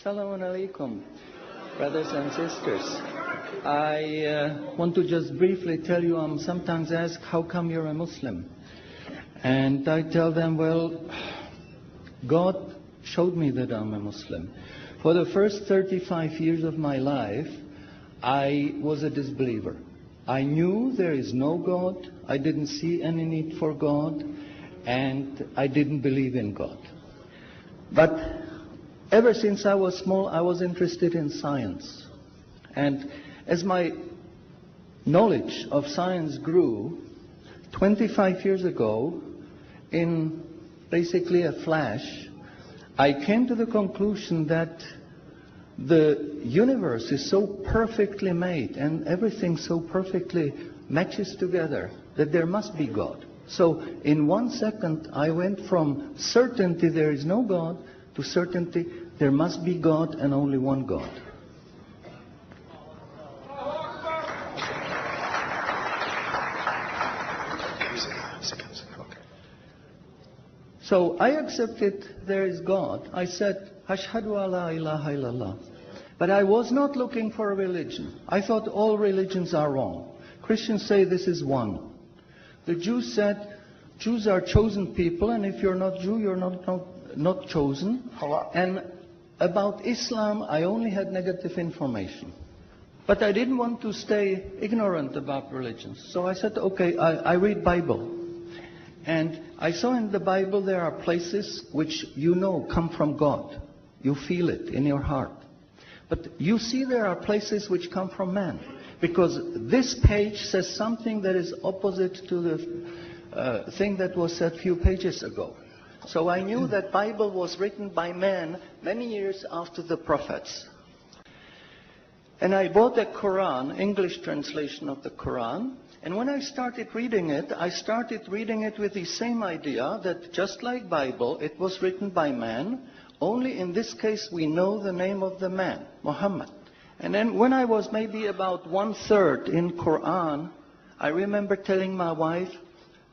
Assalamu alaikum, brothers and sisters. I want to just briefly tell you, I'm sometimes asked, how come you're a Muslim? And I tell them, well, God showed me that I'm a Muslim. For the first 35 years of my life, I was a disbeliever. I knew there is no God, I didn't see any need for God, and I didn't believe in God. But ever since I was small, I was interested in science. And as my knowledge of science grew, 25 years ago, in basically a flash, I came to the conclusion that the universe is so perfectly made and everything so perfectly matches together that there must be God. So in 1 second I went from certainty there is no God to certainty there must be God and only one God. So I accepted there is God. I said, Ashhadu alla ilaha illallah. But I was not looking for a religion. I thought all religions are wrong. Christians say this is one. The Jews said, Jews are chosen people, and if you're not Jew, you're not chosen. And about Islam, I only had negative information. But I didn't want to stay ignorant about religions. So I said, okay, I read Bible. And I saw in the Bible there are places which you know come from God. You feel it in your heart. But you see there are places which come from man. Because this page says something that is opposite to the thing that was said a few pages ago. So I knew that Bible was written by man many years after the prophets. And I bought a Quran, English translation of the Quran. And when I started reading it with the same idea that just like Bible, it was written by man. Only in this case we know the name of the man, Muhammad. And then when I was maybe about 1/3 in Quran, I remember telling my wife,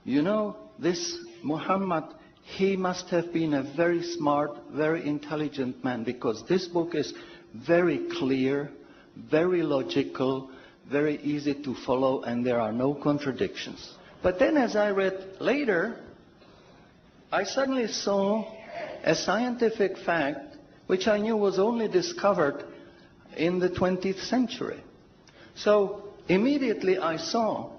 you know, this Muhammad, he must have been a very smart, very intelligent man, because this book is very clear, very logical, very easy to follow, and there are no contradictions. But then as I read later, I suddenly saw a scientific fact which I knew was only discovered in the 20th century. So immediately I saw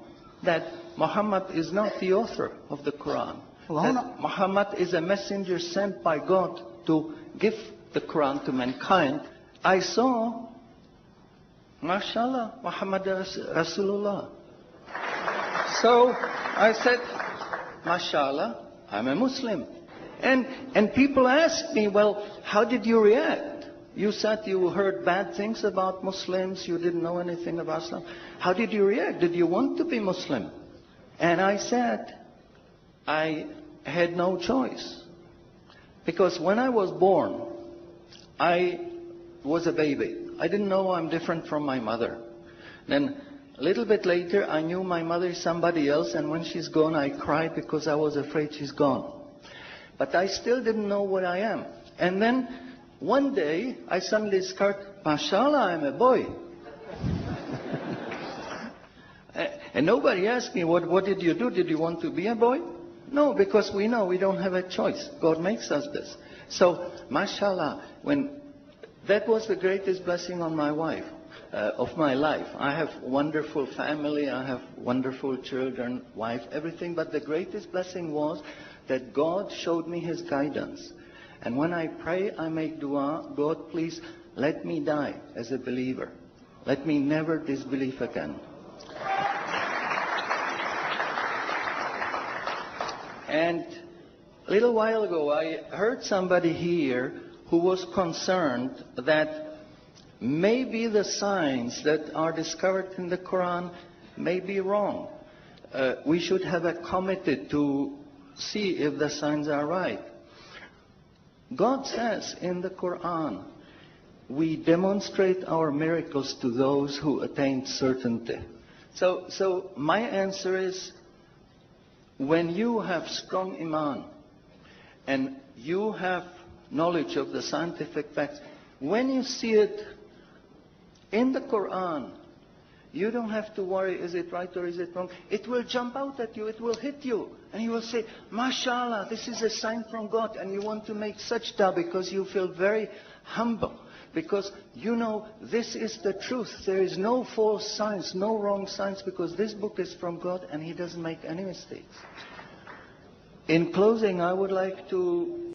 that Muhammad is not the author of the Quran. That Muhammad is a messenger sent by God to give the Quran to mankind. I saw, MashaAllah, Muhammad Rasulullah. So I said, MashaAllah, I'm a Muslim. And people asked me, well, how did you react? You said you heard bad things about Muslims, you didn't know anything about Islam. How did you react? Did you want to be Muslim? And I said, I had no choice. Because when I was born, I was a baby. I didn't know I'm different from my mother. Then a little bit later, I knew my mother is somebody else, and when she's gone, I cried because I was afraid she's gone. But I still didn't know what I am. And then one day, I suddenly discovered, MashaAllah, I'm a boy. And nobody asked me, what did you do? Did you want to be a boy? No, because we know we don't have a choice. God makes us this. So, MashaAllah, that was the greatest blessing on my wife, of my life. I have wonderful family, I have wonderful children, wife, everything. But the greatest blessing was that God showed me His guidance. And when I pray, I make dua, God, please let me die as a believer. Let me never disbelieve again. And a little while ago, I heard somebody here who was concerned that maybe the signs that are discovered in the Quran may be wrong. We should have a committee to see if the signs are right. God says in the Quran, we demonstrate our miracles to those who attain certainty. So my answer is, when you have strong iman and you have knowledge of the scientific facts, when you see it in the Quran, you don't have to worry, is it right or is it wrong? It will jump out at you, it will hit you. And you will say, MashaAllah, this is a sign from God. And you want to make sajda because you feel very humble. Because you know this is the truth. There is no false signs, no wrong signs, because this book is from God and He doesn't make any mistakes. In closing, I would like to